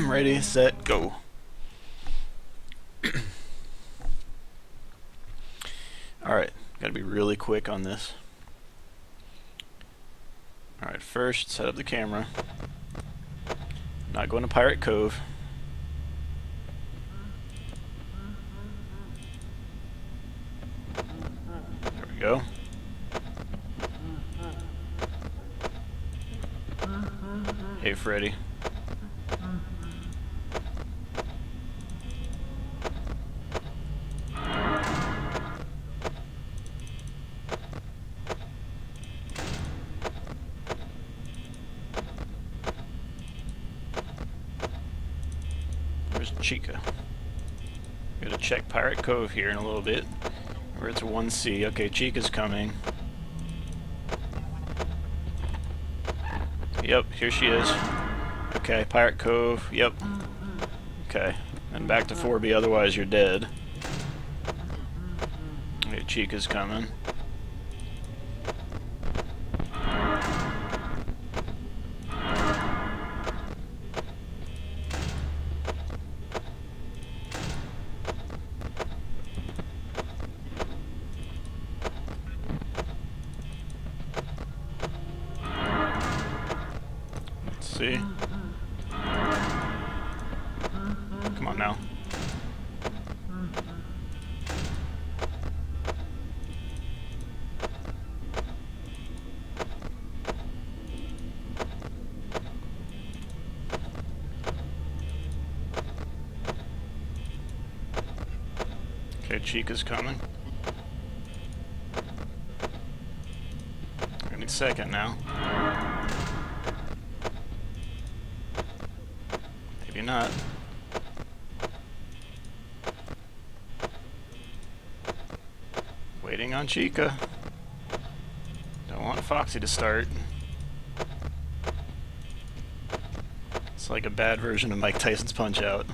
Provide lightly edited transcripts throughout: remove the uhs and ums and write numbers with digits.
Ready, set, go. Alright, gotta be really quick on this. Alright, first set up the camera. Not going to Pirate Cove. There we go. Hey Freddy. Where's Chica? We're gonna check Pirate Cove here in a little bit. Where it's 1C. Okay, Chica's coming. Yep, here she is. Okay, Pirate Cove. Yep. Okay, and back to 4B, otherwise you're dead. Okay, Chica's coming. See? Come on now. Okay, Chica's coming. Any second now. Maybe not. Waiting on Chica. Don't want Foxy to start. It's like a bad version of Mike Tyson's Punch-Out.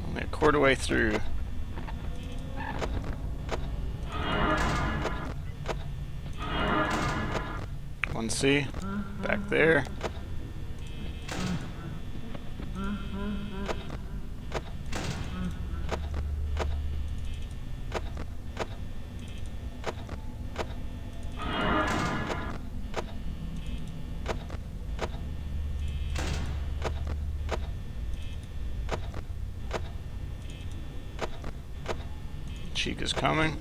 Only a quarter way through. One C, back there. Chica's coming.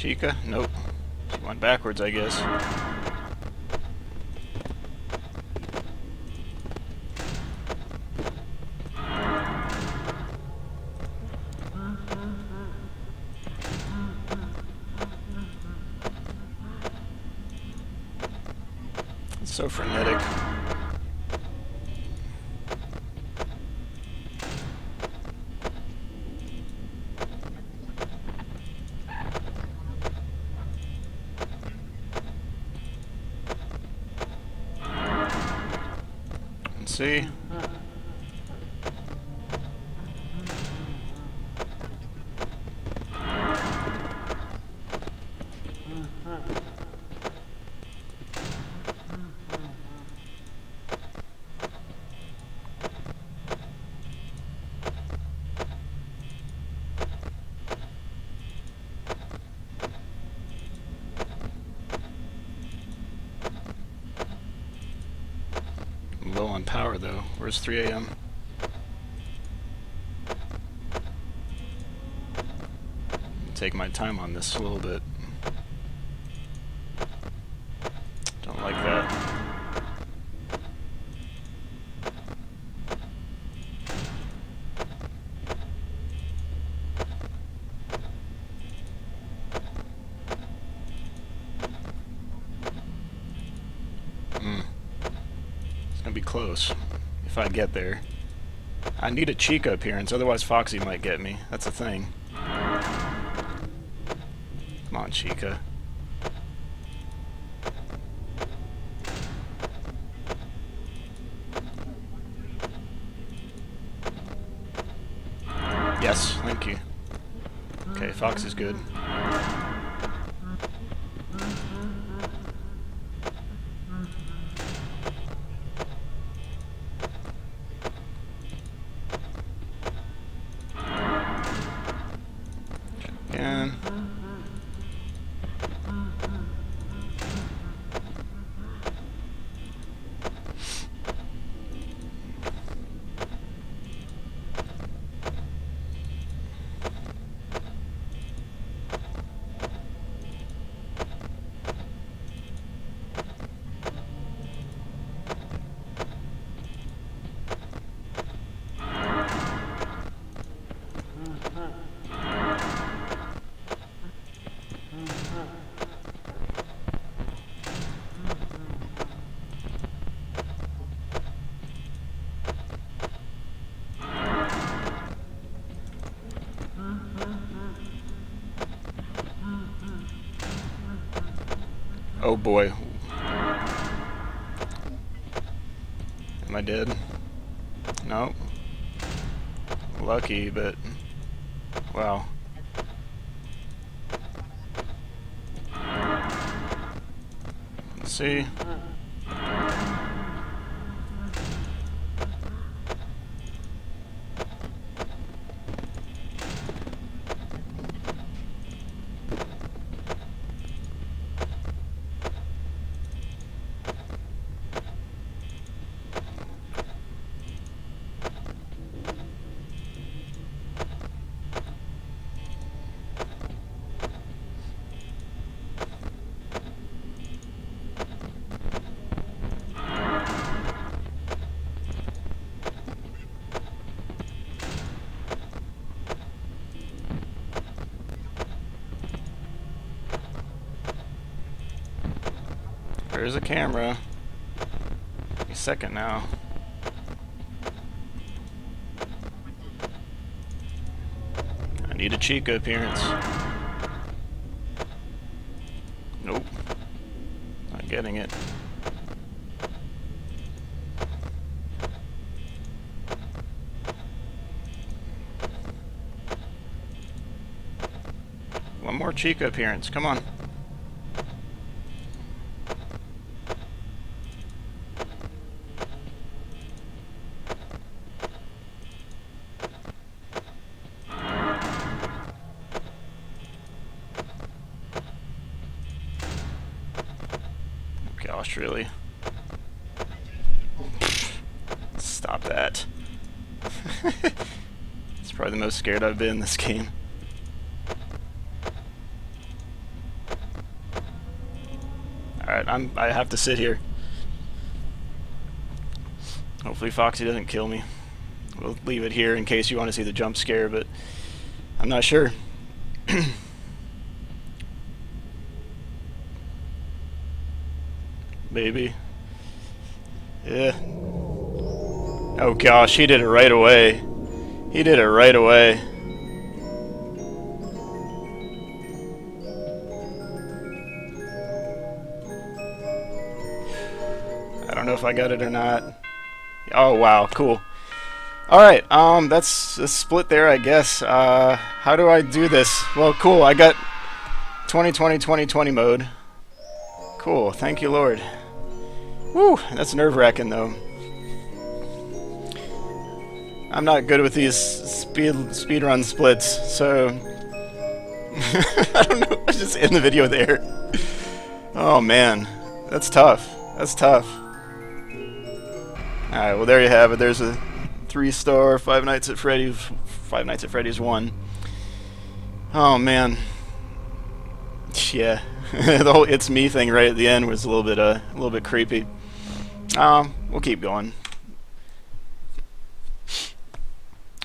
Chica? Nope. She went backwards, I guess. It's so frenetic. See? Low on power though. Where's 3 AM? Take my time on this a little bit. Don't like that. Be close if I get there. I need a Chica appearance, otherwise Foxy might get me. That's the thing. Come on, Chica. Yes, thank you. Okay, Fox is good. Again. Oh boy. Am I dead? No. Lucky, but wow. Let's see. There's a camera. A second now. I need a Chica appearance. Nope. Not getting it. One more Chica appearance. Come on. Gosh, really? Stop that. It's probably the most scared I've been in this game. Alright, I have to sit here. Hopefully Foxy doesn't kill me. We'll leave it here in case you want to see the jump scare, but I'm not sure. Maybe. Yeah. Oh gosh, he did it right away. He did it right away. I don't know if I got it or not. Oh wow, cool. Alright, that's a split there, I guess. How do I do this? Well, cool, I got 2020-2020 mode. Cool, thank you, Lord. Woo, that's nerve-wracking, though. I'm not good with these speedrun splits, so... I don't know, I just end the video there. Oh, man. That's tough. That's tough. Alright, well, there you have it. There's a 3-star Five Nights at Freddy's 1. Oh, man. Yeah. The whole "it's me" thing right at the end was a little bit creepy. We'll keep going.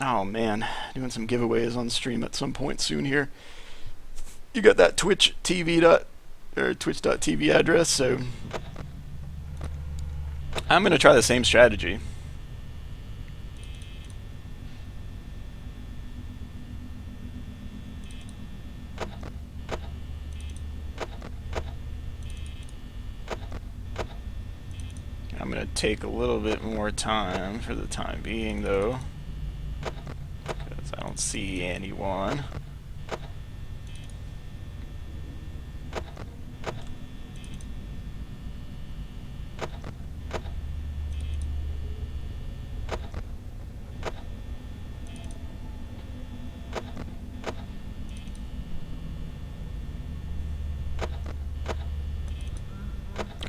Oh man, doing some giveaways on stream at some point soon here. You got that Twitch.tv address, so I'm gonna try the same strategy. I'm going to take a little bit more time for the time being, though. So I don't see anyone.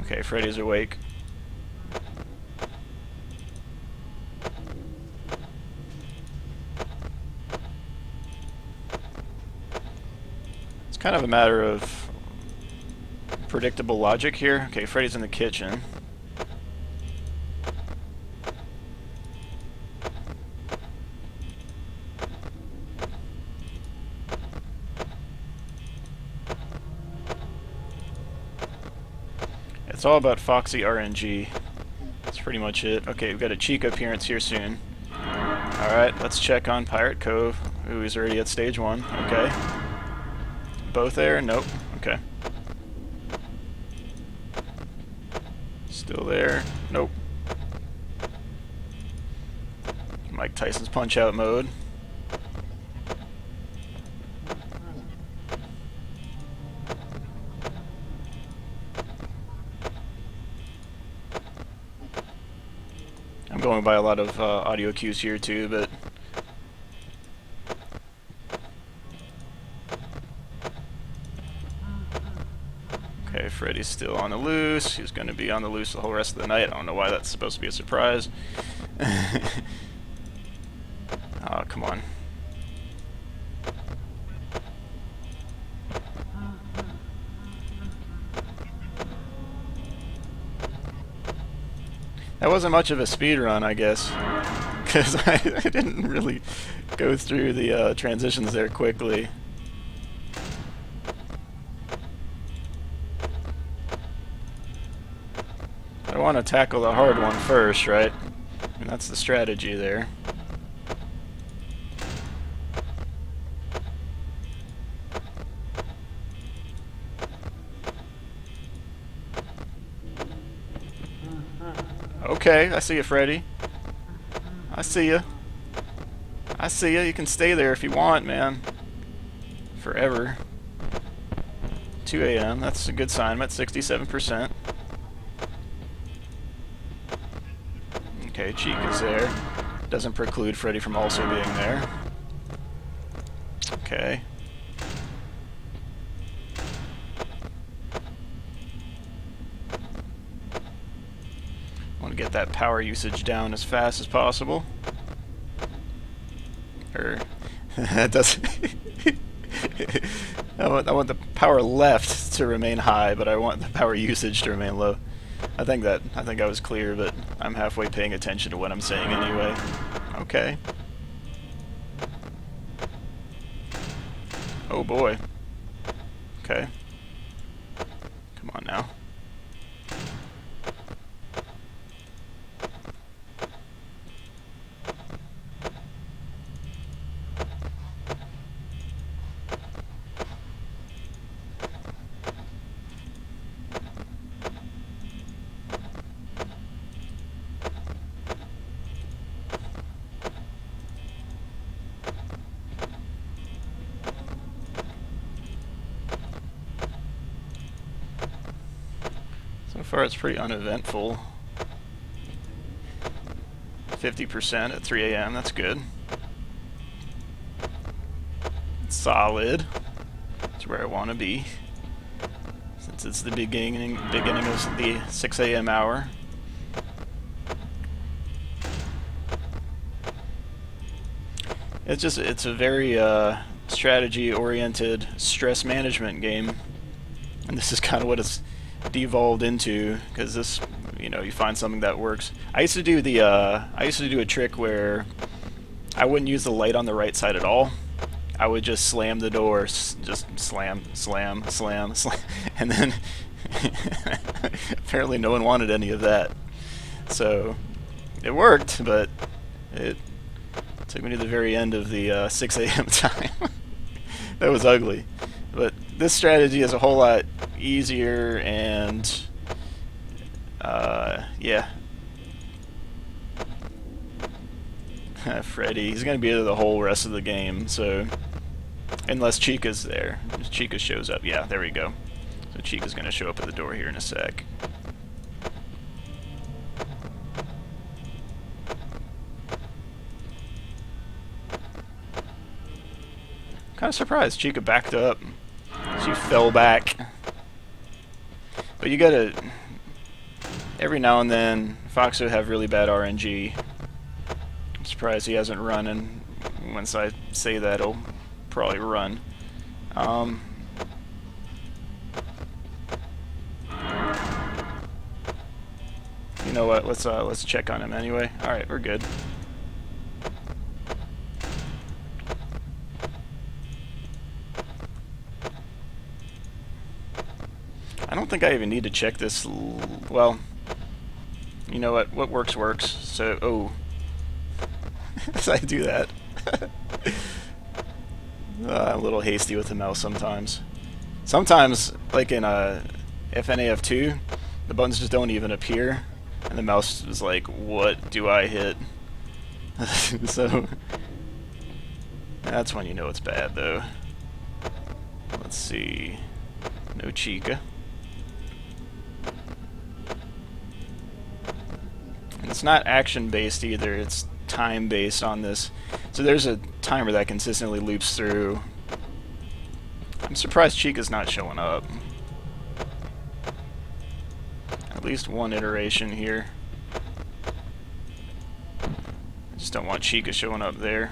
Okay, Freddy's awake. It's kind of a matter of predictable logic here. Okay, Freddy's in the kitchen. It's all about Foxy RNG. That's pretty much it. Okay, we've got a Cheek appearance here soon. Alright, let's check on Pirate Cove. Ooh, he's already at stage 1. Okay. Both there? Nope. Okay. Still there? Nope. Mike Tyson's Punch-Out mode. I'm going by a lot of audio cues here too, but okay, Freddy's still on the loose. He's going to be on the loose the whole rest of the night. I don't know why that's supposed to be a surprise. Oh, come on. That wasn't much of a speed run, I guess, because I didn't really go through the transitions there quickly. I want to tackle the hard one first, right? And that's the strategy there. Okay, I see you, Freddy. I see you. I see you. You can stay there if you want, man. Forever. 2 a.m. That's a good sign. I'm at 67%. Okay, Cheek is there. Doesn't preclude Freddy from also being there. Okay. Want to get that power usage down as fast as possible. Or that doesn't. I want the power left to remain high, but I want the power usage to remain low. I think I was clear, but I'm halfway paying attention to what I'm saying anyway. Okay. Oh boy. Okay. Come on now. So far it's pretty uneventful. 50% at 3 a.m. That's good. Solid. That's where I want to be. Since it's the beginning of the 6 a.m. hour. It's a very strategy-oriented stress management game, and this is kind of what it's devolved into, because this, you find something that works. I used to do a trick where I wouldn't use the light on the right side at all. I would just slam the door, just slam, slam, slam, slam, and then apparently no one wanted any of that. So it worked, but it took me to the very end of the 6 a.m. time. That was ugly. But this strategy is a whole lot easier, and yeah. Freddy. He's gonna be there the whole rest of the game, so unless Chica's there. If Chica shows up. Yeah, there we go. So Chica's gonna show up at the door here in a sec. Kind of surprised Chica backed up. She fell back. But you gotta... Every now and then, Foxy will have really bad RNG. I'm surprised he hasn't run, and once I say that, he'll probably run. You know what? Let's check on him anyway. All right, we're good. I don't think I even need to check this. Well, you know what? What works works. So, oh, as I do that, I'm a little hasty with the mouse sometimes. Sometimes, like in FNAF2, the buttons just don't even appear, and the mouse is like, "What do I hit?" So that's when you know it's bad, though. Let's see. No Chica. And it's not action-based either, it's time-based on this. So there's a timer that consistently loops through. I'm surprised Chica's not showing up. At least one iteration here. I just don't want Chica showing up there.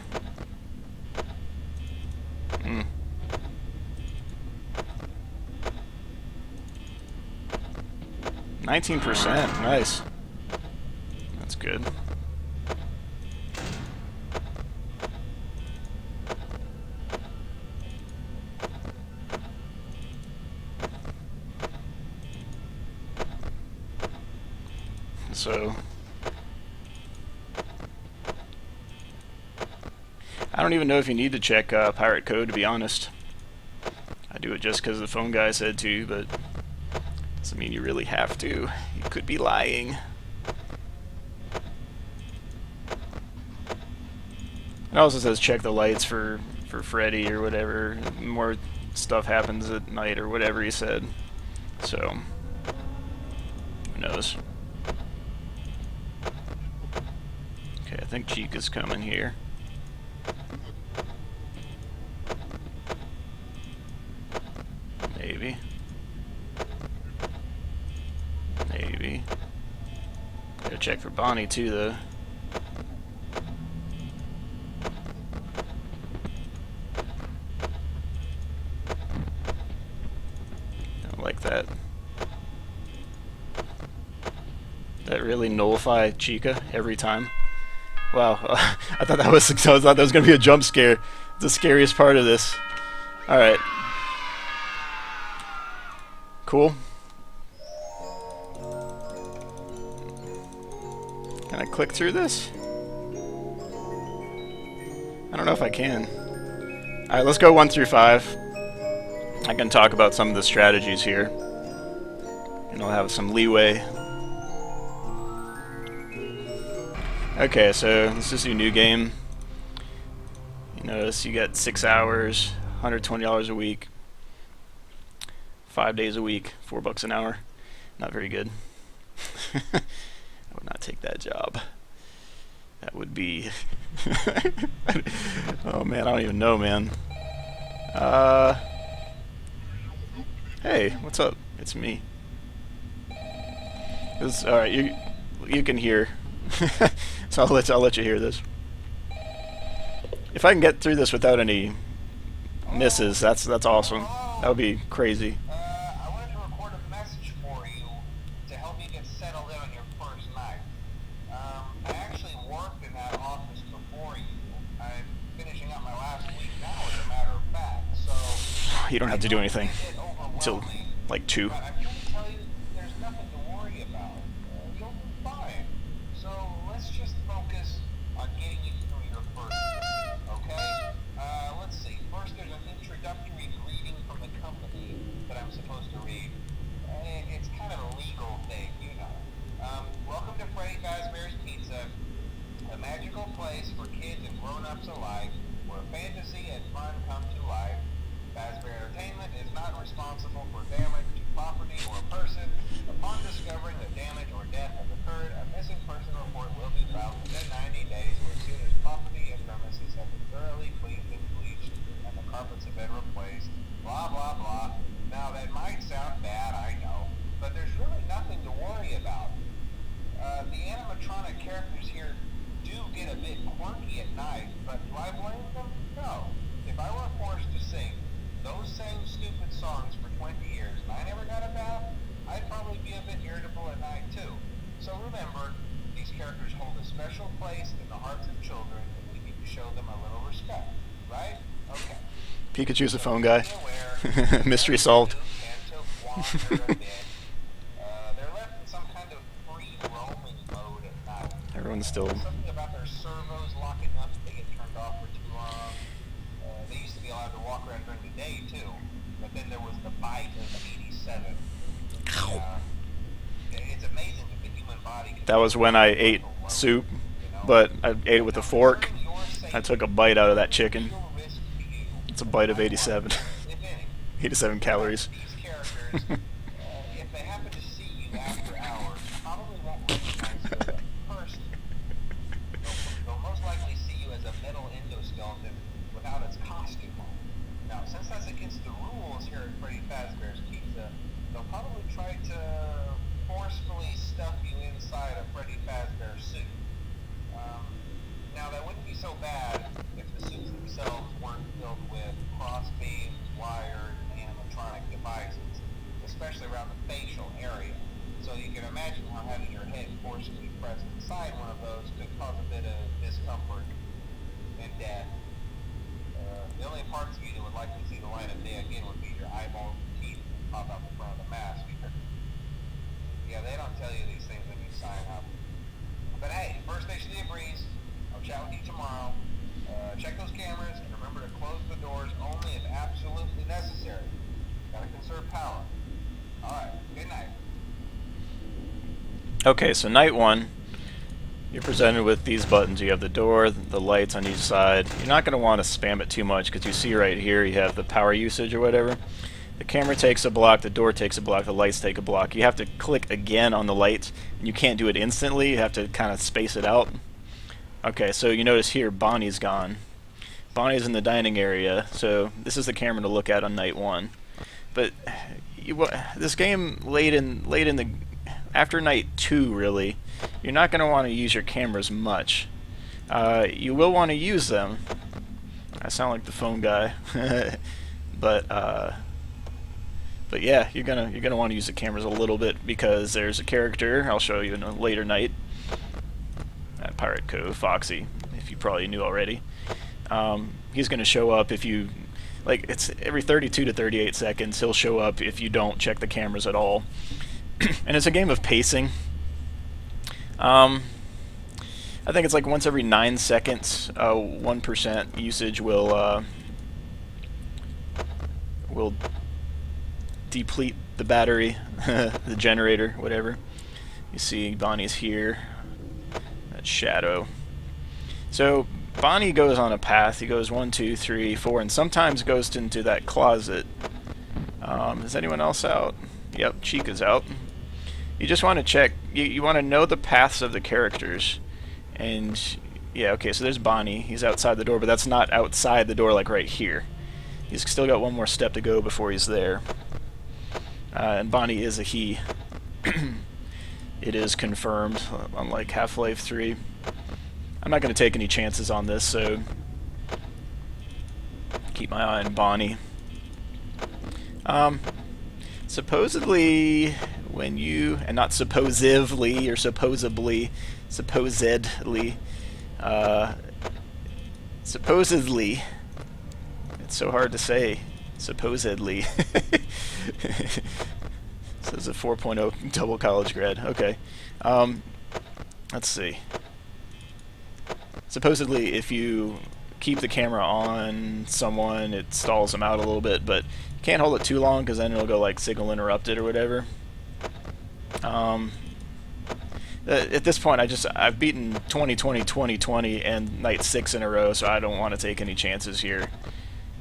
19%, nice. That's good. So I don't even know if you need to check Pirate Cove, to be honest. I do it just because the phone guy said to, but doesn't mean you really have to. You could be lying. It also says check the lights for Freddy or whatever. More stuff happens at night or whatever he said. So, who knows? Okay, I think Chica's coming here. Maybe. Maybe. Gotta check for Bonnie too, though. Don't like that. That really nullify Chica every time. Wow, I thought that was gonna be a jump scare. It's the scariest part of this. All right. Cool. Can I click through this? I don't know if I can. Alright, let's go 1 through 5. I can talk about some of the strategies here. And I'll have some leeway. Okay, so this is your new game. You notice you get 6 hours, $120 a week. 5 days a week, $4 an hour. Not very good. I would not take that job. That would be... Oh man, I don't even know, man. Hey, what's up? It's me. Alright, you can hear. So I'll let you hear this. If I can get through this without any misses, that's awesome. That would be crazy. I wanted to record a message for you to help you get settled in on your first night. I actually worked in that office before you. I'm finishing up my last week now, as a matter of fact. So you don't have to do anything until like 2. But I'm here to tell you there's nothing to worry about. You'll be fine. So let's just focus on getting you through your first week, okay? Let's see. First, there's an introductory greeting from the company that I'm supposed to read. It's kind of a legal thing, you know. Welcome to Freddy Fazbear's Pizza. a magical place for kids and grown-ups alike, where fantasy and fun come to life. Fazbear Entertainment is not responsible for damage to property or person. Upon discovering that damage or death has occurred, a missing person report will be filed within 90 days or as soon as property and premises have been thoroughly cleaned and bleached and the carpets have been replaced. Blah, blah, blah. Now, that might sound bad, I know, but there's really nothing to worry about. The animatronic characters here do get a bit quirky at night, but do I blame them? No. If I were forced to sing those same stupid songs for 20 years and I never got a bath, I'd probably be a bit irritable at night too. So remember, these characters hold a special place in the hearts of children and we need to show them a little respect, right? Okay. Pikachu's a phone guy. Be aware, Mystery solved. tend to wander a bit. They're left in some kind of free roaming mode at night. Everyone's still. Something about their servos locking up if they get turned off for too long. They used to be allowed to walk around during the day too, but then there was the bite of '87. It's amazing that the human body can. That was when I ate soup, but I ate it with a fork. I took a bite out of that chicken. It's a bite of 87. 87 calories. These characters, if they happen to see you after hours, probably won't recognize you as a person. They'll most likely see you as a metal endoskeleton without its costume on. Now, since that's against the rules here at Freddy Fazbear's Pizza, they'll probably try to forcefully stuff you inside a Freddy Fazbear suit. Now, that wouldn't be so bad if the suits themselves weren't filled with cross beams, wires, and animatronic devices, especially around the facial area. So you can imagine how having your head forcibly pressed inside one of those could cause a bit of discomfort and death. The only parts of you that would likely see the light of day again would be your eyeballs and teeth that pop out the front of the mask. Yeah, they don't tell you these things when you sign up. But hey, first station of the breeze. I'll chat with you tomorrow. Check those cameras and remember to close the doors only if absolutely necessary. Gotta conserve power. Alright, good night. Okay, so night one, you're presented with these buttons. You have the door, the lights on each side. You're not going to want to spam it too much because you see right here you have the power usage or whatever. The camera takes a block, the door takes a block, the lights take a block. You have to click again on the lights, and you can't do it instantly. You have to kind of space it out. Okay, so you notice here Bonnie's gone. Bonnie's in the dining area, so this is the camera to look at on night one. But this game after night 2, really, you're not going to want to use your cameras much. You will want to use them. I sound like the phone guy, but yeah, you're gonna want to use the cameras a little bit because there's a character I'll show you in a later night at Pirate Cove, Foxy, if you probably knew already. He's going to show up if you, like, it's every 32 to 38 seconds he'll show up if you don't check the cameras at all. And it's a game of pacing. I think it's like once every 9 seconds, 1% usage will deplete the battery, the generator, whatever. You see Bonnie's here. Shadow. So Bonnie goes on a path. He goes 1, 2, 3, 4, and sometimes goes into that closet. Is anyone else out? Yep, Chica's out. You just want to check. You want to know the paths of the characters. And yeah, okay, so there's Bonnie. He's outside the door, but that's not outside the door like right here. He's still got one more step to go before he's there. And Bonnie is a he. It is confirmed, unlike Half-Life 3. I'm not going to take any chances on this, so keep my eye on Bonnie. Supposedly, when you, and not supposively or supposedly, it's so hard to say, supposedly. So it's a 4.0 double college grad. Okay. Let's see. Supposedly, if you keep the camera on someone, it stalls them out a little bit, but you can't hold it too long because then it'll go like signal interrupted or whatever. At this point, I've beaten 2020, 2020, and night 6 in a row, so I don't want to take any chances here.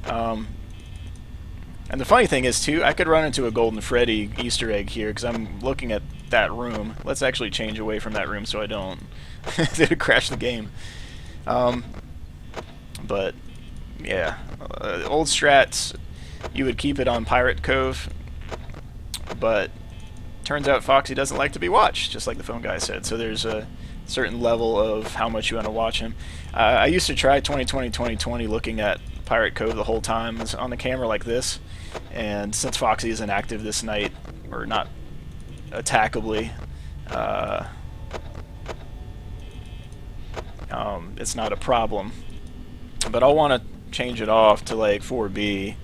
And the funny thing is, too, I could run into a Golden Freddy Easter egg here, because I'm looking at that room. Let's actually change away from that room so I don't crash the game. But, yeah. Old strats, you would keep it on Pirate Cove, but turns out Foxy doesn't like to be watched, just like the phone guy said. So there's a certain level of how much you want to watch him. I used to try 2020, 2020 looking at Pirate Cove the whole time on the camera like this, and since Foxy isn't active this night, or not attackably, it's not a problem. But I'll want to change it off to like 4B.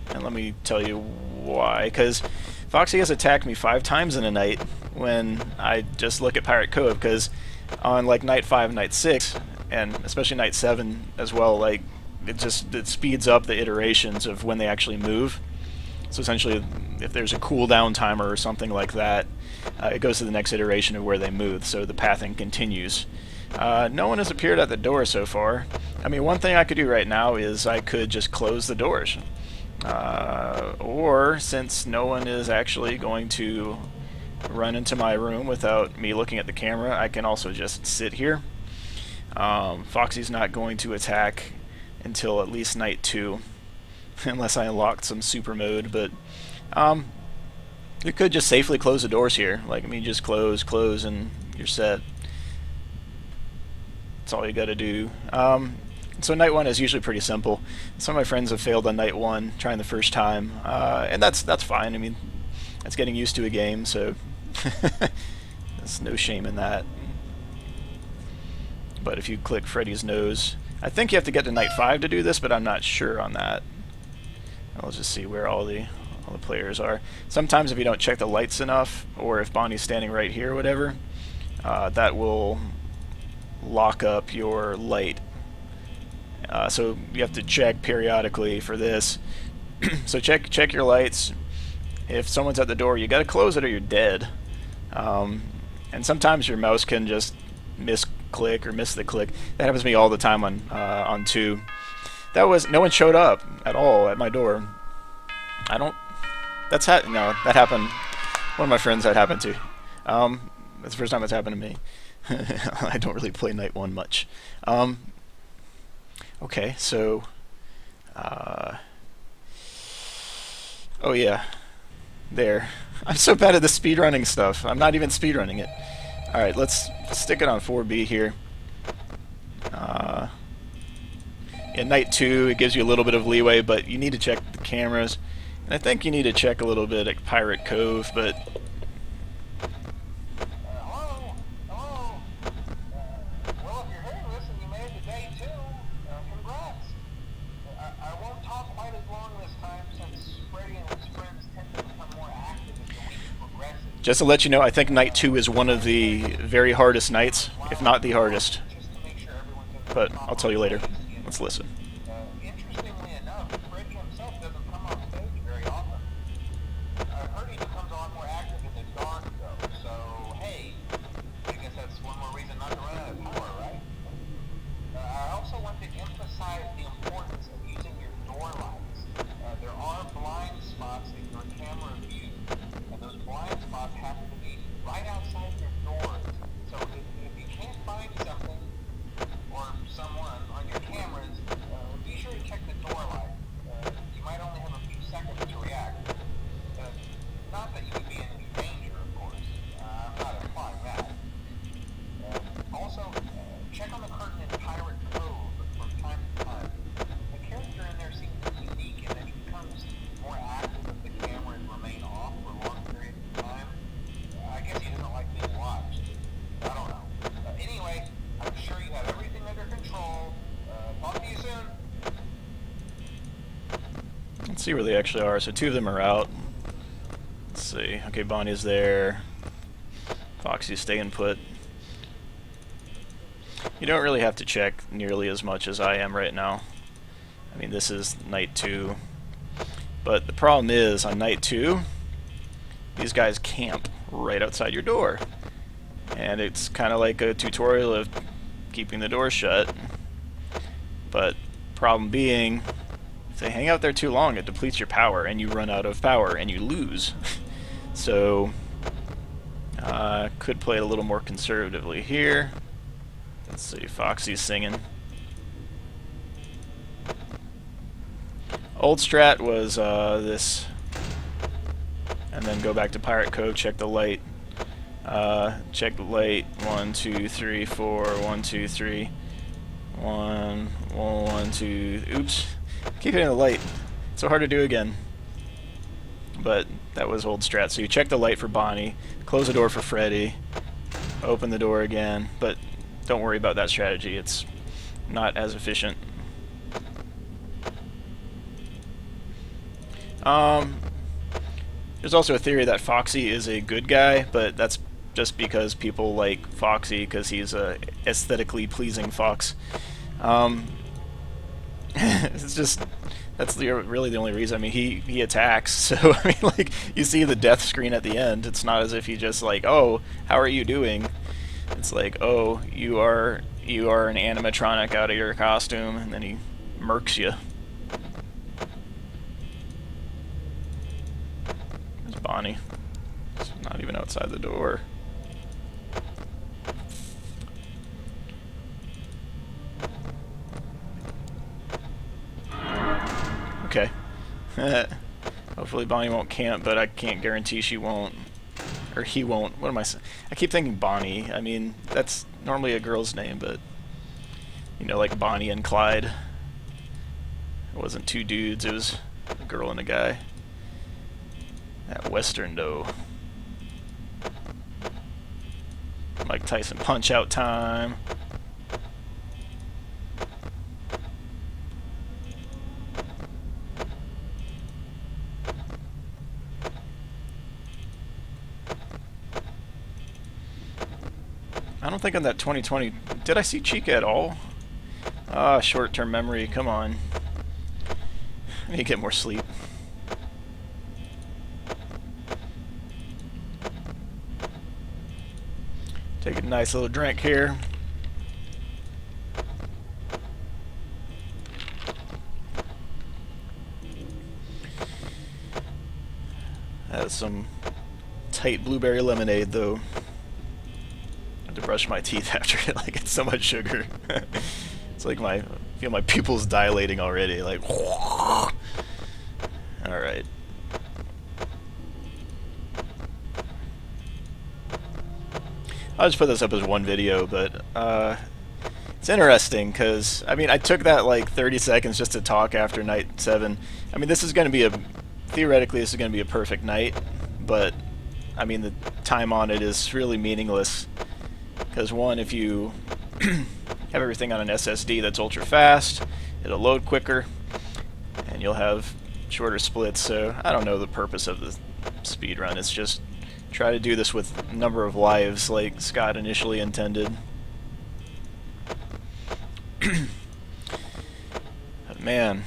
And let me tell you why. Because Foxy has attacked me 5 times in a night when I just look at Pirate Cove. Because on like night 5, night 6, and especially night 7 as well, like it speeds up the iterations of when they actually move. So essentially, if there's a cooldown timer or something like that, it goes to the next iteration of where they move, so the pathing continues. No one has appeared at the door so far. I mean, one thing I could do right now is I could just close the doors. Or, since no one is actually going to run into my room without me looking at the camera, I can also just sit here. Foxy's not going to attack until at least night 2. Unless I unlocked some super mode, but you could just safely close the doors here. Like, I mean, just close, and you're set. That's all you gotta do. So night 1 is usually pretty simple. Some of my friends have failed on night 1, trying the first time, and that's fine. I mean, that's getting used to a game, so there's no shame in that. But if you click Freddy's nose, I think you have to get to night 5 to do this, but I'm not sure on that. I'll just see where all the players are. Sometimes if you don't check the lights enough, or if Bonnie's standing right here or whatever, that will lock up your light. So you have to check periodically for this. So check your lights. If someone's at the door, you gotta close it or you're dead. And sometimes your mouse can just misclick or miss the click. That happens to me all the time on 2. No one showed up at all at my door. No, that happened. One of my friends that happened to. That's the first time it's happened to me. I don't really play night 1 much. Okay, so oh yeah, there. I'm so bad at the speedrunning stuff. I'm not even speedrunning it. All right, let's stick it on 4B here. In night 2, it gives you a little bit of leeway, but you need to check the cameras. And I think you need to check a little bit at Pirate Cove, but... Hello? Hello? Well, if you're hearing this and you made it to day 2, congrats. I won't talk quite as long this time, since Freddy and his friends tend to become more active as the week progresses. Just to let you know, I think night 2 is one of the very hardest nights, if not the hardest. But I'll tell you later. Let's listen. Interestingly enough, Freddy himself doesn't come on stage very often. I've heard he becomes a lot more active in the dark, though, so hey, I guess that's one more reason not to run out of power, right? I also want to emphasize the importance of using your door lights. There are blind spots in your camera view, and those blind spots happen to be right outside your doors. So if you can't find something or someone on your cameras, be sure to check the door light. You might only have a few seconds to react. Not that you would be in any danger, of course. I'm not implying that. Also, check on the curtain in Pirate Cove from time to time. The character in there seems unique in that he becomes more active if the cameras remain off for long periods of time. I guess he doesn't like being watched. I don't know. Anyway, I'm sure you have everything under control. Talk to you soon. Let's see where they actually are. So 2 of them are out. Let's see. Okay, Bonnie's there. Foxy's staying put. You don't really have to check nearly as much as I am right now. I mean, this is night 2. But the problem is, on night 2, these guys camp right outside your door. And it's kind of like a tutorial of keeping the door shut. But problem being, if they hang out there too long, it depletes your power, and you run out of power, and you lose. So, could play it a little more conservatively here. Let's see, Foxy's singing. Old strat was this, and then go back to Pirate Cove, check the light. Check the light. 1, 2, 3, 4. 1, 2, 3. 1, 1, 2. Oops. Keep hitting the light. It's so hard to do again. But that was old strat. So you check the light for Bonnie, close the door for Freddy, open the door again. But don't worry about that strategy. It's not as efficient. There's also a theory that Foxy is a good guy, but that's just because people like Foxy because he's a aesthetically pleasing fox. It's just really the only reason. I mean, he attacks, so I mean, like, you see the death screen at the end. It's not as if he just like, oh, how are you doing? It's like, oh, you are an animatronic out of your costume, and then he murks you. There's Bonnie. It's not even outside the door. Okay. Hopefully Bonnie won't camp, but I can't guarantee she won't. Or he won't. What am I saying? I keep thinking Bonnie. I mean, that's normally a girl's name, but, you know, like Bonnie and Clyde. It wasn't two dudes, it was a girl and a guy. That Western dough. Mike Tyson Punch-Out time. I don't think on that 2020... Did I see Chica at all? Ah, short-term memory, come on. I need to get more sleep. Take a nice little drink here. That's some tight blueberry lemonade, though. To brush my teeth after it, like, it's so much sugar. It's like I feel my pupils dilating already, like. Alright. I'll just put this up as one video, but it's interesting because, I mean, I took that like 30 seconds just to talk after night 7. I mean, this is going to be theoretically this is going to be a perfect night, but I mean, the time on it is really meaningless. Because one, if you have everything on an SSD that's ultra fast, it'll load quicker, and you'll have shorter splits. So I don't know the purpose of the speed run. It's just try to do this with a number of lives like Scott initially intended. But man.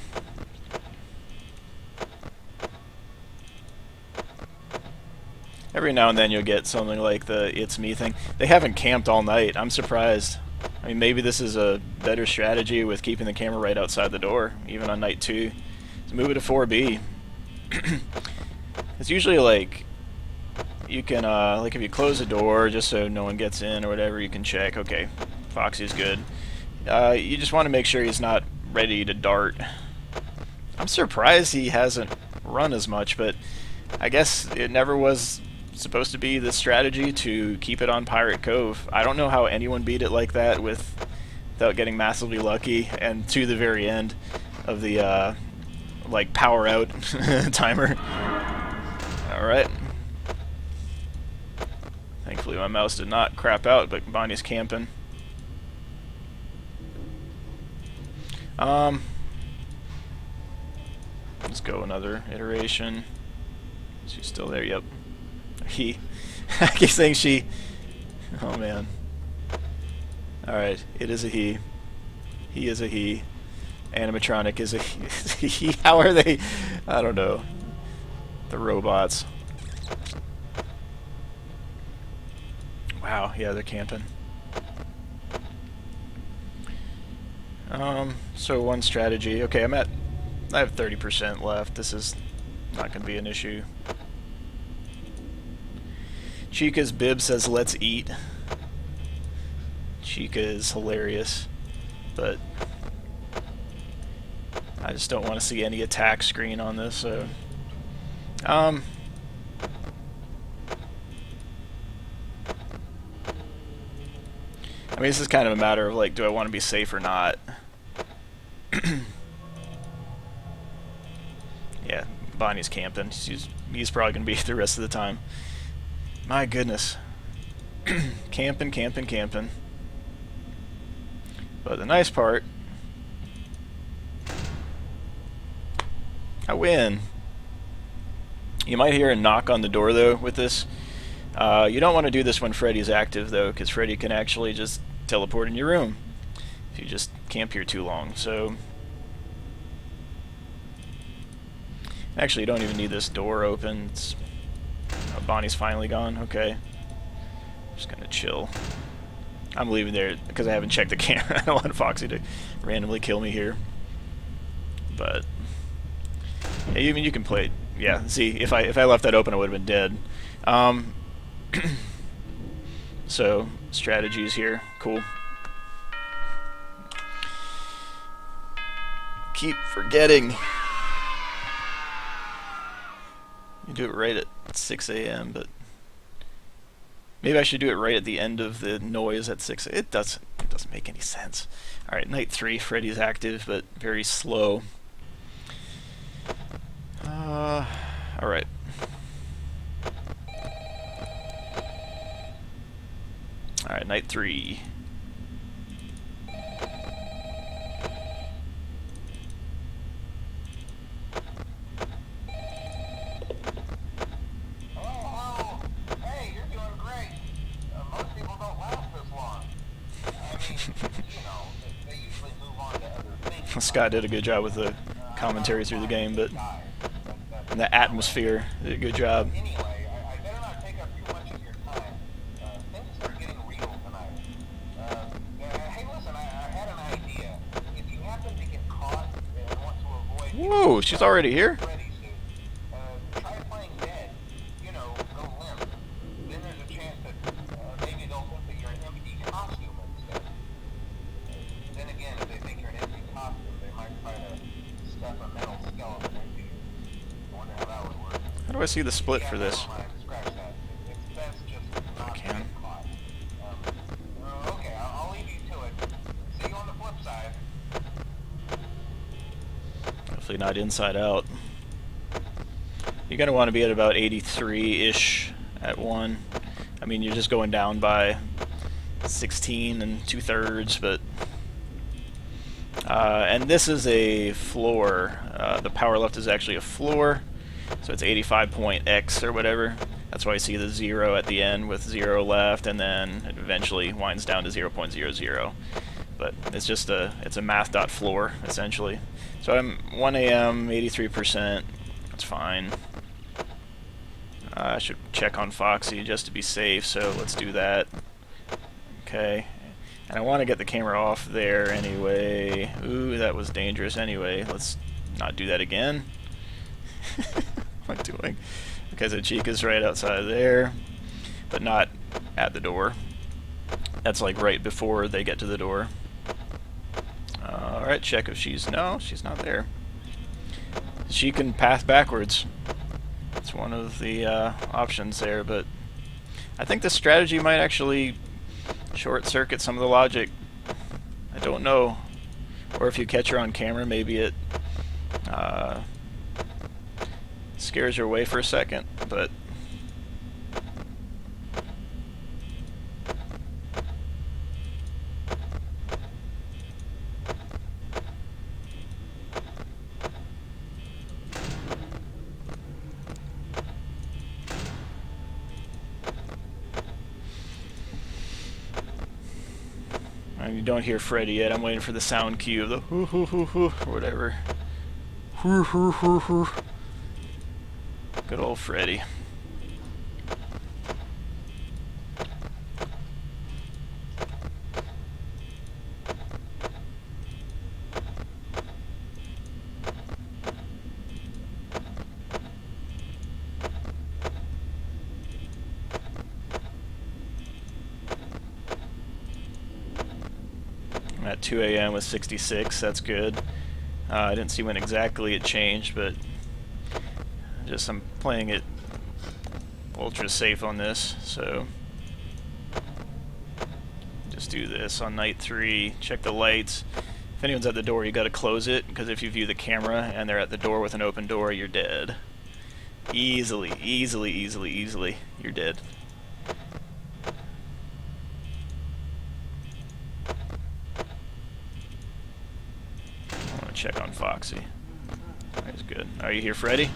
Every now and then you'll get something like the It's Me thing. They haven't camped all night. I'm surprised. I mean, maybe this is a better strategy with keeping the camera right outside the door, even on night 2. So move it to 4B. It's usually like, you can, like if you close the door just so no one gets in or whatever, you can check, okay, Foxy's good. You just want to make sure he's not ready to dart. I'm surprised he hasn't run as much, but I guess it never was supposed to be the strategy to keep it on Pirate Cove. I don't know how anyone beat it like that without getting massively lucky and to the very end of the like power out timer. Alright. Thankfully my mouse did not crap out, but Bonnie's camping. Let's go another iteration. She's still there, yep. He. I keep saying she. Oh man. Alright, it is a he. He is a he. Animatronic is a he. How are they? I don't know. The robots. Wow, yeah, they're camping. So one strategy. Okay, I have 30% left. This is not going to be an issue. Chica's bib says, "Let's eat." Chica is hilarious, but I just don't want to see any attack screen on this, so... I mean, this is kind of a matter of, like, do I want to be safe or not? Yeah, Bonnie's camping. He's probably going to be the rest of the time. My goodness. Camping, camping, camping. But the nice part... I win. You might hear a knock on the door, though, with this. You don't want to do this when Freddy's active, though, because Freddy can actually just teleport in your room if you just camp here too long. So, actually, you don't even need this door open. Oh, Bonnie's finally gone. Okay. Just gonna chill. I'm leaving there because I haven't checked the camera. I don't want Foxy to randomly kill me here. But yeah, I mean, you can play it. Yeah, see, if I left that open, I would have been dead. So, strategies here. Cool. Keep forgetting. You do it right at 6 a.m., but maybe I should do it right at the end of the noise at 6 a.m. It doesn't make any sense. Alright, night 3. Freddy's active, but very slow. Alright. Alright, night 3. Oh, hey, you're doing great. Most people don't last this long. I mean, you know, they usually move on to other things. Scott did a good job with the commentary through the game, but and the atmosphere did a good job. Anyway, I better not take up too much of your time. Things are getting real tonight. Hey, listen, I had an idea. If you happen to get caught and want to avoid... Whoa, she's already here? Freddy suit, try playing dead. You know, go limp. Then there's a chance that maybe they'll think that you're an empty costume instead. Then again, if they think you're an empty costume, they might try to stuff a metal skeleton into you. I wonder how that would work. How do I see the split for this? Scratch that. It's best just not I can. get caught. Okay, I'll leave you to it. See you on the flip side. Hopefully not inside out. You're going to want to be at about 83-ish at 1. I mean, you're just going down by 16 and 2/3, but... and this is a floor. The power left is actually a floor, so it's 85.x or whatever. That's why you see the 0 at the end with 0 left, and then it eventually winds down to 0.00. But it's just it's a math.floor, essentially. So I'm 1 a.m., 83%. That's fine. I should check on Foxy just to be safe, so let's do that. Okay. And I want to get the camera off there anyway. Ooh, that was dangerous anyway. Let's not do that again. What am I doing? Okay, so Chica's right outside there, but not at the door. That's like right before they get to the door. Alright, check if she's... No, she's not there. She can path backwards. It's one of the options there, but I think this strategy might actually short-circuit some of the logic. I don't know. Or if you catch her on camera, maybe it scares her away for a second, but... You don't hear Freddy yet. I'm waiting for the sound cue of the hoo hoo hoo hoo or whatever. Hoo hoo hoo hoo. Good old Freddy. at 2 a.m. with 66. That's good. I didn't see when exactly it changed, but just I'm playing it ultra safe on this, so just do this on night 3. Check the lights. If anyone's at the door, you got to close it, because if you view the camera and they're at the door with an open door, you're dead. Easily, easily, easily, easily, you're dead. I want to check on Foxy. That's good. Are you here, Freddy?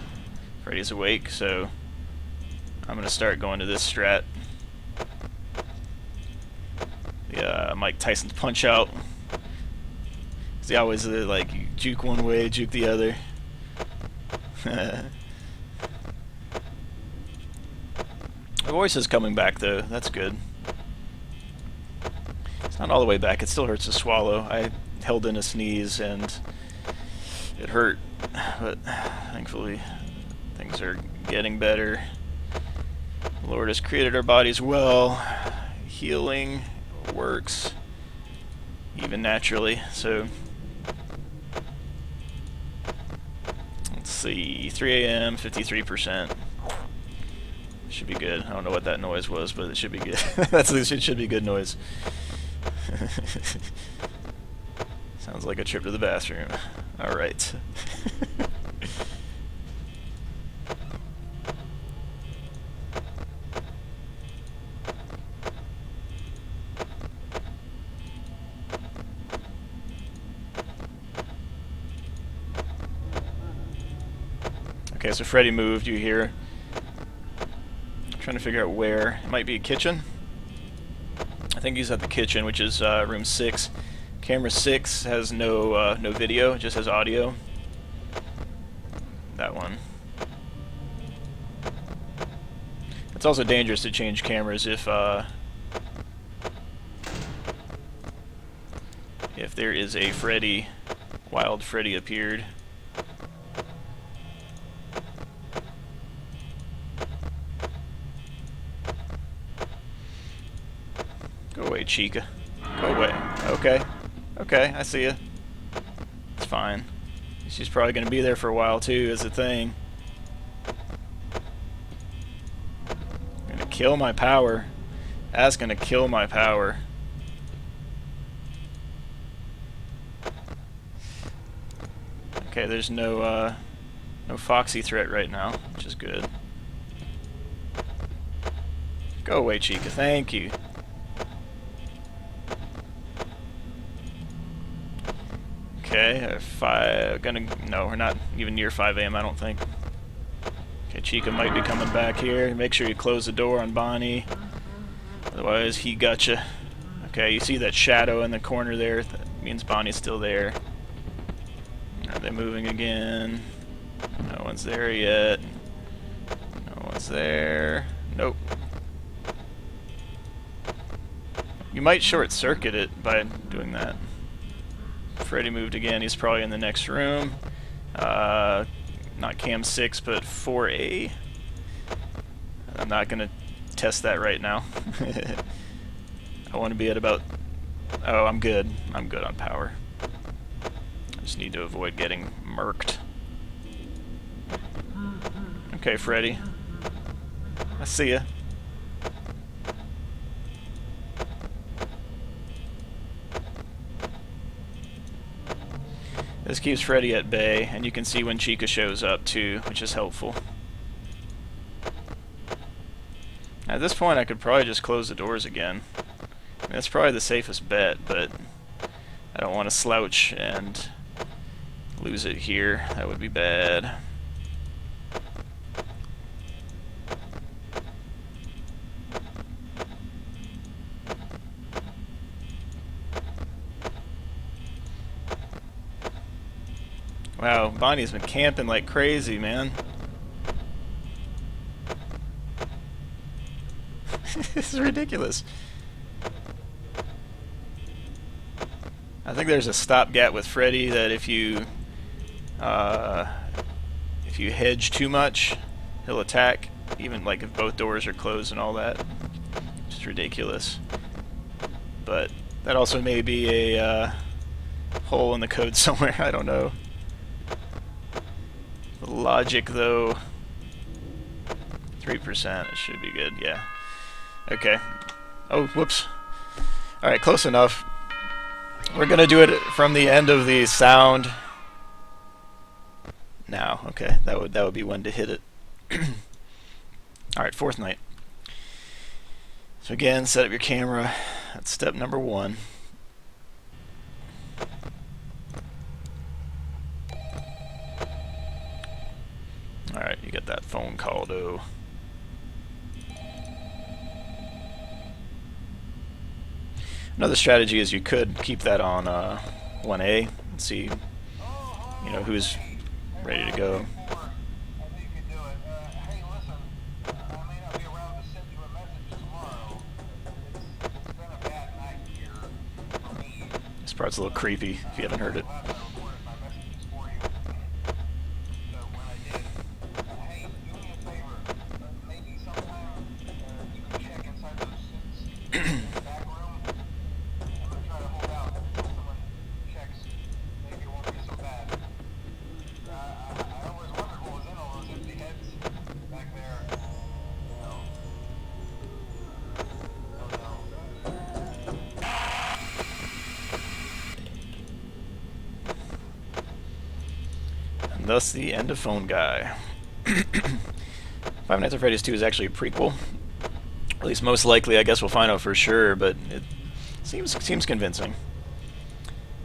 Freddy's awake, so I'm going to start going to this strat. The Mike Tyson's punch out. He always like you juke one way, juke the other. The voice is coming back though. That's good. It's not all the way back. It still hurts to swallow. I held in a sneeze and it hurt, but thankfully things are getting better. The Lord has created our bodies well. Healing works even naturally. So let's see, 3 a.m., 53%. Should be good. I don't know what that noise was, but it should be good. It should be good noise. Sounds like a trip to the bathroom. Alright. Okay, so Freddy moved, you hear. I'm trying to figure out where. It might be a kitchen. I think he's at the kitchen, which is room 6. Camera 6 has no video, it just has audio. That one. It's also dangerous to change cameras if there is a Freddy, wild Freddy appeared. Go away, Chica. Go away. Okay. Okay, I see ya. It's fine. She's probably gonna be there for a while too, is the thing. Gonna kill my power. That's gonna kill my power. Okay, there's no Foxy threat right now, which is good. Go away, Chica. Thank you. Okay, no, we're not even near 5 a.m. I don't think. Okay, Chica might be coming back here. Make sure you close the door on Bonnie, otherwise he gotcha. Okay, you see that shadow in the corner there? That means Bonnie's still there. Are they moving again? No one's there yet. No one's there. Nope. You might short circuit it by doing that. Freddy moved again. He's probably in the next room. Not cam 6, but 4A. I'm not going to test that right now. I want to be at about... Oh, I'm good. I'm good on power. I just need to avoid getting murked. Okay, Freddy. I see ya. This keeps Freddy at bay, and you can see when Chica shows up too, which is helpful. At this point I could probably just close the doors again. I mean, that's probably the safest bet, but I don't want to slouch and lose it here. That would be bad. Wow, Bonnie's been camping like crazy, man. This is ridiculous. I think there's a stopgap with Freddy that if you hedge too much, he'll attack, even like if both doors are closed and all that. Which is ridiculous. But That also may be a hole in the code somewhere. I don't know. The logic, though, 3%. It should be good. Yeah. Okay. Oh, whoops. All right, close enough. We're gonna do it from the end of the sound. Now, okay, that would be when to hit it. All right, fourth night. So again, set up your camera. That's step number 1. All right, you get that phone call, though. Another strategy is you could keep that on 1A and see, you know, who's ready to go. This part's a little creepy if you haven't heard it. And thus the end of Phone Guy. Five Nights at Freddy's 2 is actually a prequel. At least most likely, I guess we'll find out for sure, but it seems convincing.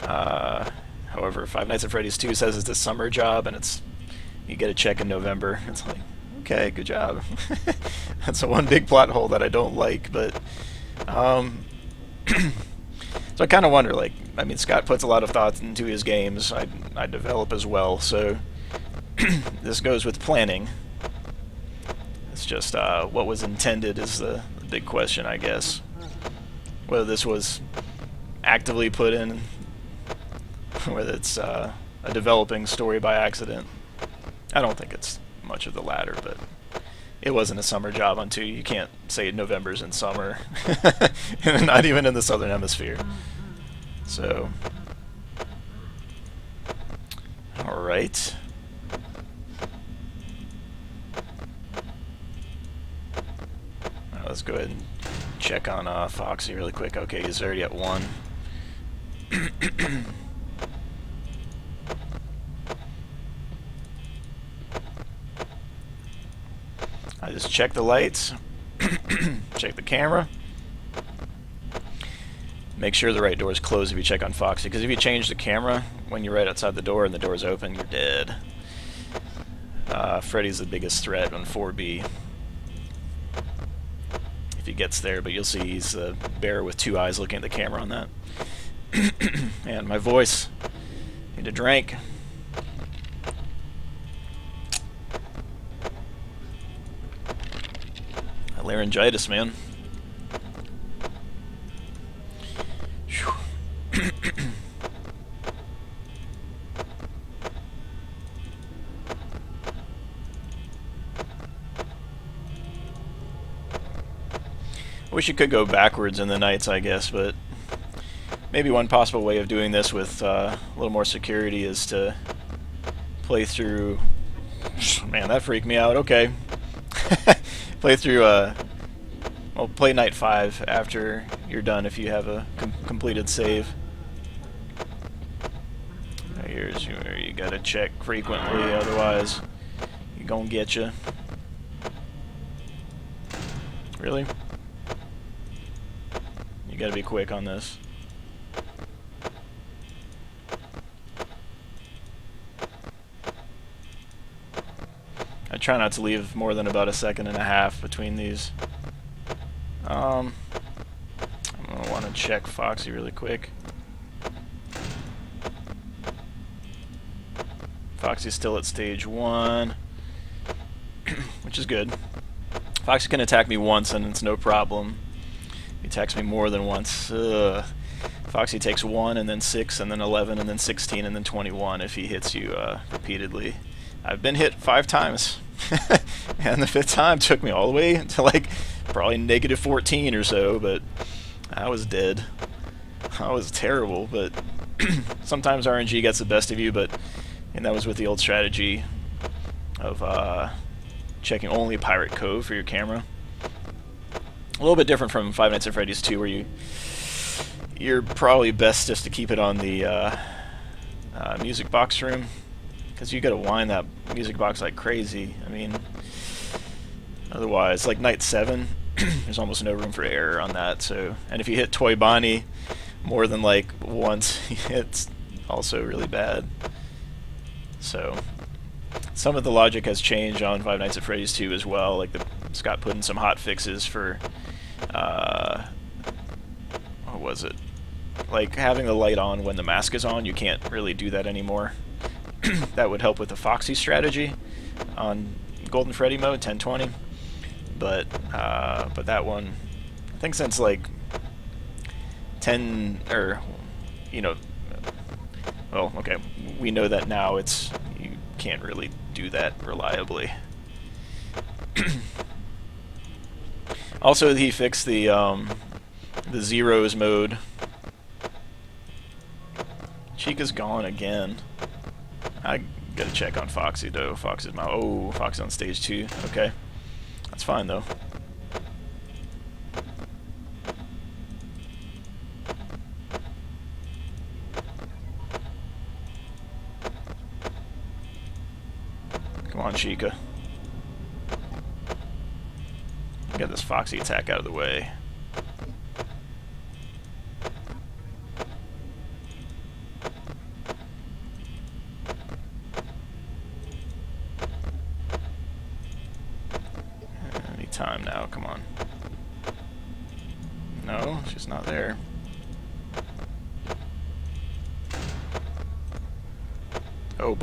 However, Five Nights at Freddy's 2 says it's a summer job, and you get a check in November. It's like, okay, good job. That's the one big plot hole that I don't like, but so I kind of wonder, like, I mean, Scott puts a lot of thought into his games. I develop as well, so this goes with planning. It's just what was intended is the big question, I guess. Whether this was actively put in, whether it's a developing story by accident. I don't think it's much of the latter, but it wasn't a summer job on 2. You can't say November's in summer, and not even in the southern hemisphere. So, all right. Let's go ahead and check on Foxy really quick. Okay, he's already at 1. I just check the lights, check the camera, make sure the right door is closed if you check on Foxy, because if you change the camera when you're right outside the door and the door's open, you're dead. Freddy's the biggest threat on 4B. If he gets there, but you'll see he's a bear with 2 eyes looking at the camera on that. And my voice, need a drink. Laryngitis, man. I wish you could go backwards in the nights, I guess, but maybe one possible way of doing this with a little more security is to play through... Man, that freaked me out. Okay. Play through, well, play night 5 after you're done if you have a completed save. Here's where you gotta check frequently, otherwise you're gonna get you. Really? You gotta be quick on this. I try not to leave more than about 1.5 seconds between these. I'm gonna want to check Foxy really quick. Foxy's still at stage 1, which is good. Foxy can attack me once and it's no problem. If he attacks me more than once, Foxy takes 1 and then 6 and then 11 and then 16 and then 21 if he hits you repeatedly. I've been hit 5 times, and the 5th time took me all the way to like probably -14 or so, but I was dead. I was terrible, but sometimes RNG gets the best of you, and that was with the old strategy of checking only Pirate Cove for your camera. A little bit different from Five Nights at Freddy's 2, where you're probably best just to keep it on the music box room, because you gotta wind that music box like crazy. I mean, otherwise, like Night 7, there's almost no room for error on that. So, and if you hit Toy Bonnie more than like once, it's also really bad. So, some of the logic has changed on Five Nights at Freddy's 2 as well. Like Scott put in some hot fixes for, what was it? Like having the light on when the mask is on. You can't really do that anymore. That would help with the Foxy strategy on Golden Freddy mode 1020. But that one, I think since like 10 or well, okay, we know that now you can't really do that reliably. Also, he fixed the zeros mode. Chica's gone again. I gotta check on Foxy though. Foxy's on stage 2. Okay, that's fine though. Come on, Chica. Get this Foxy attack out of the way. Any time now, come on. No, she's not there. Oh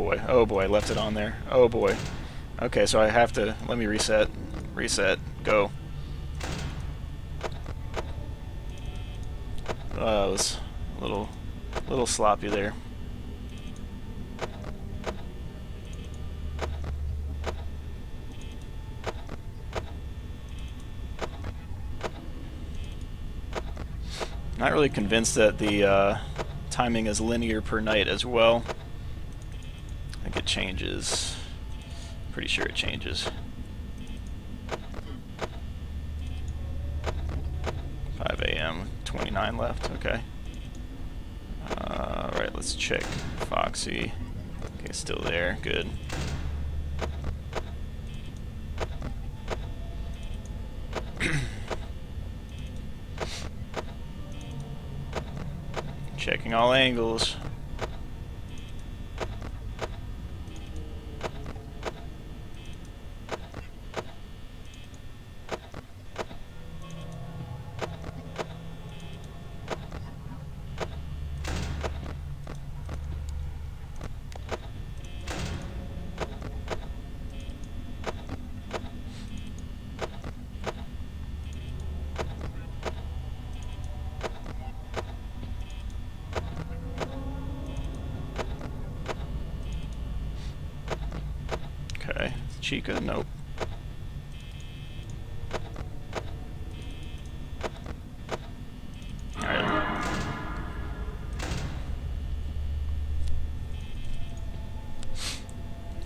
boy, left it on there. Oh boy. Okay, so I have to, let me reset, go. It was a little sloppy there. Not really convinced that the timing is linear per night as well. I think it changes. Pretty sure it changes. 5 a.m. 29 left. Okay. Right. Let's check Foxy. Okay, still there. Good. Checking all angles. Okay, Chica, nope. Alright.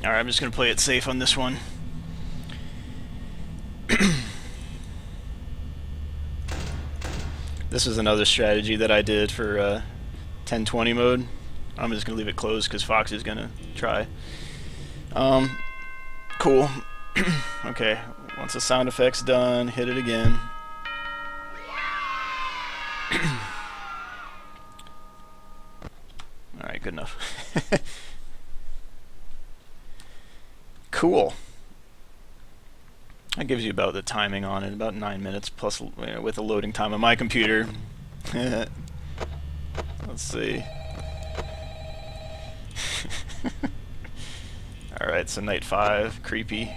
Alright, I'm just gonna play it safe on this one. This is another strategy that I did for 1020 mode. I'm just gonna leave it closed because Fox is gonna try. Cool. Okay, once the sound effect's done, hit it again. Alright, good enough. Cool. That gives you about the timing on it, about 9 minutes plus, with the loading time on my computer. Let's see. Alright, so night 5, creepy.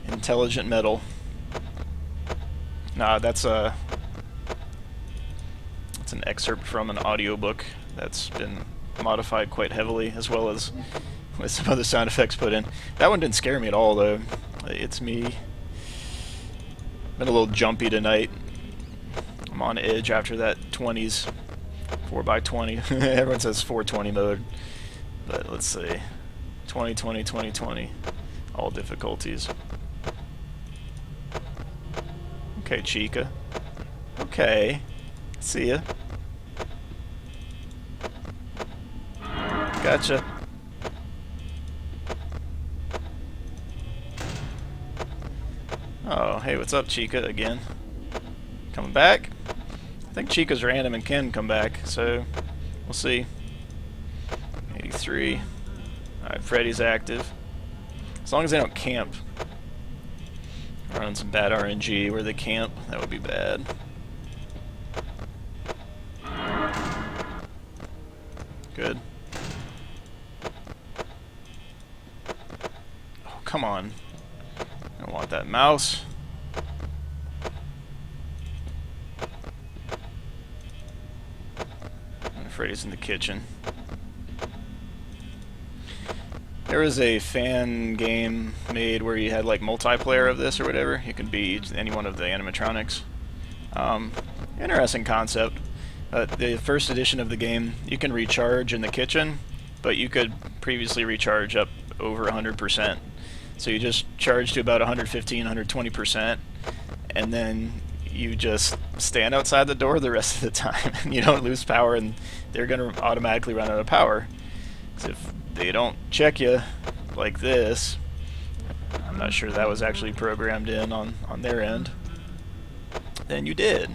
Intelligent metal. Nah, that's an excerpt from an audiobook that's been modified quite heavily, as well as with some other sound effects put in. That one didn't scare me at all, though. It's me. Been a little jumpy tonight. I'm on edge after that 20s 4x20. Everyone says 420 mode, but let's see. 2020 2020 all difficulties. Okay, Chica. Okay. See ya. Gotcha. Oh, hey, what's up, Chica, again? Coming back? I think Chica's random and can come back, so we'll see. 83. Alright, Freddy's active. As long as they don't camp. Running some bad RNG where they camp, that would be bad. Good. Oh, come on. I don't want that mouse. And Freddy's in the kitchen. There was a fan game made where you had like multiplayer of this or whatever. You could be any one of the animatronics. Interesting concept. The first edition of the game, you can recharge in the kitchen, but you could previously recharge up over 100%. So you just charge to about 115, 120%, and then you just stand outside the door the rest of the time, and you don't lose power, and they're going to automatically run out of power. So if they don't check you like this, I'm not sure that was actually programmed in on their end, then you did.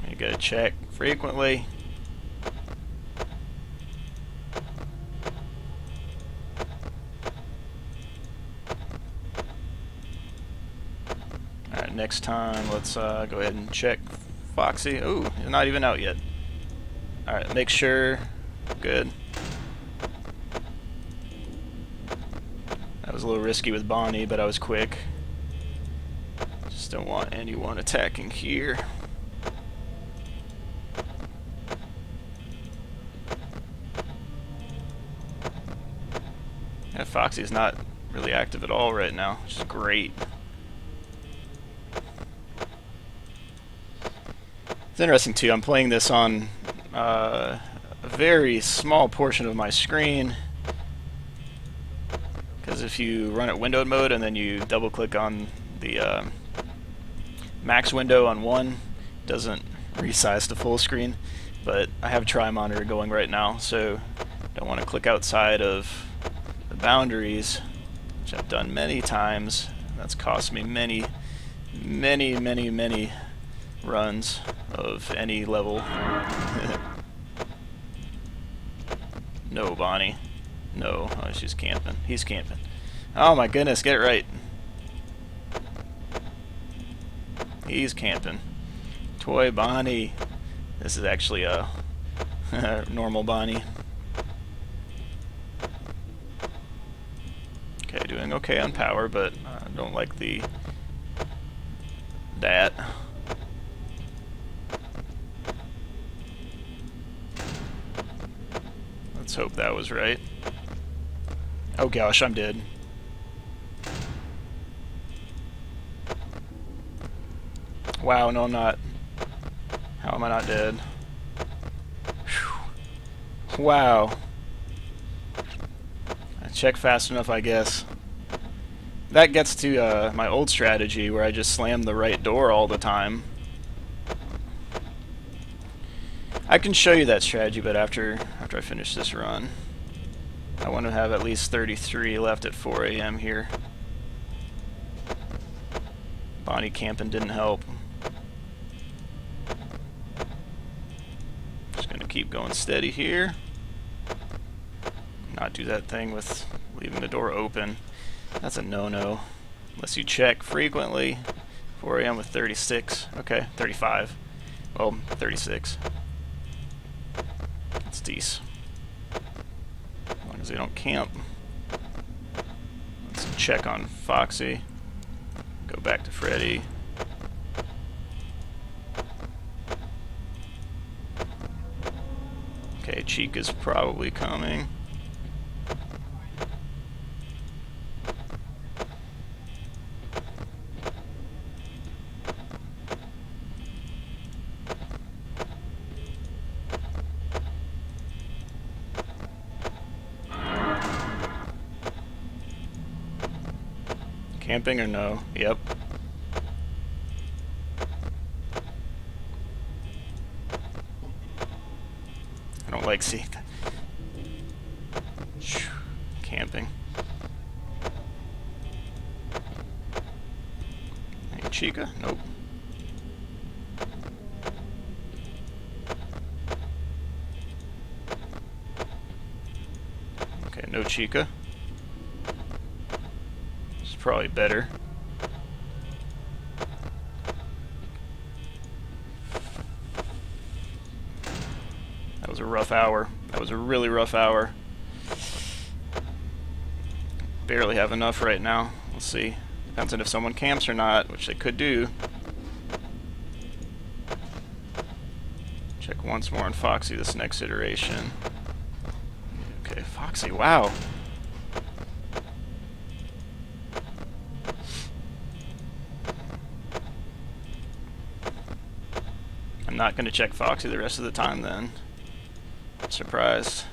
You gotta check frequently. Alright, next time let's go ahead and check Foxy. Ooh, he's not even out yet. Alright, make sure. Good. That was a little risky with Bonnie, but I was quick. Just don't want anyone attacking here. Yeah, Foxy's not really active at all right now, which is great. It's interesting too, I'm playing this on a very small portion of my screen, because if you run it windowed mode and then you double click on the max window on one, it doesn't resize to full screen. But I have Tri-Monitor going right now, so don't want to click outside of the boundaries, which I've done many times. That's cost me many runs of any level. No, Bonnie. No. Oh, she's camping. He's camping. Oh my goodness, get it right. He's camping. Toy Bonnie. This is actually a normal Bonnie. Okay, doing okay on power, but I don't like that. Let's hope that was right. Oh gosh, I'm dead. Wow, no I'm not. How am I not dead? Whew. Wow. I checked fast enough, I guess. That gets to my old strategy where I just slam the right door all the time. I can show you that strategy, but after I finish this run. I want to have at least 33 left at 4 AM here. Bonnie camping didn't help. keep going steady here. Not do that thing with leaving the door open. That's a no-no. Unless you check frequently. 4 a.m. with 36. Okay, 35. Well, 36. It's decent. As long as they don't camp. Let's check on Foxy. Go back to Freddy. Okay, Chica's probably coming. Camping or no? Yep. I don't like seeing that. Camping. Hey, Chica? Nope. Okay, no Chica. It's probably better. That was a rough hour. That was a really rough hour. Barely have enough right now. We'll see. Depends on if someone camps or not, which they could do. Check once more on Foxy this next iteration. Okay, Foxy, wow. I'm not going to check Foxy the rest of the time then. Surprised.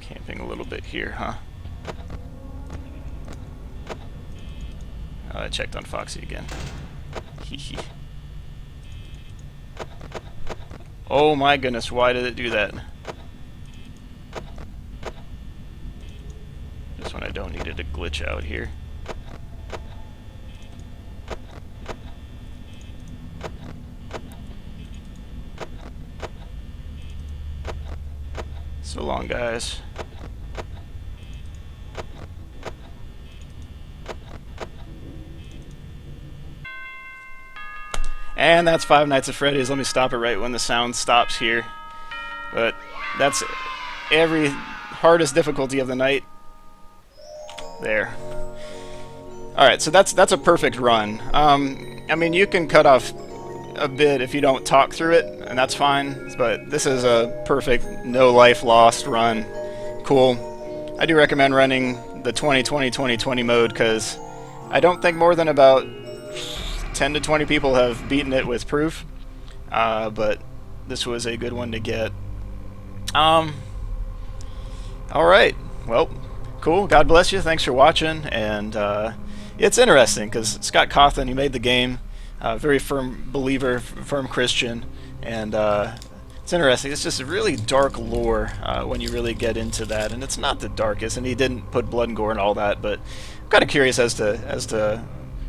Camping a little bit here, huh? I checked on Foxy again. Hee. Oh my goodness, why did it do that? Just when I don't need it to glitch out here. So long, guys. And that's Five Nights at Freddy's. Let me stop it right when the sound stops here. But that's every hardest difficulty of the night. There. Alright, so that's a perfect run. I mean, you can cut off a bit if you don't talk through it, and that's fine. But this is a perfect no life lost run. Cool. I do recommend running the 20-20-20-20 mode because I don't think more than about 10 to 20 people have beaten it with proof, but this was a good one to get. Alright, well, cool, God bless you, thanks for watching, and it's interesting, because Scott Cawthon, he made the game, very firm believer, firm Christian, and it's interesting, it's just a really dark lore when you really get into that, and it's not the darkest, and he didn't put blood and gore and all that, but I'm kind of curious as to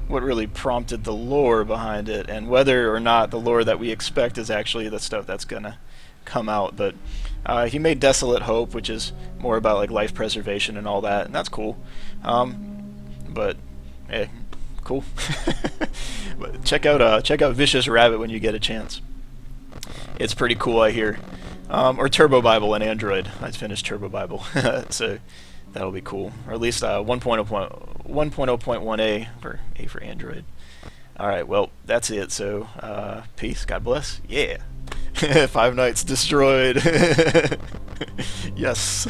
what really prompted the lore behind it, and whether or not the lore that we expect is actually the stuff that's gonna come out. But he made Desolate Hope, which is more about like life preservation and all that, and that's cool. But hey, cool. But check out Vicious Rabbit when you get a chance. It's pretty cool, I hear. Or TurboBible on Android. I finished TurboBible, so that'll be cool. Or at least 1.0.1a for Android. Alright, well, that's it. So, peace. God bless. Yeah. Five Nights destroyed. Yes.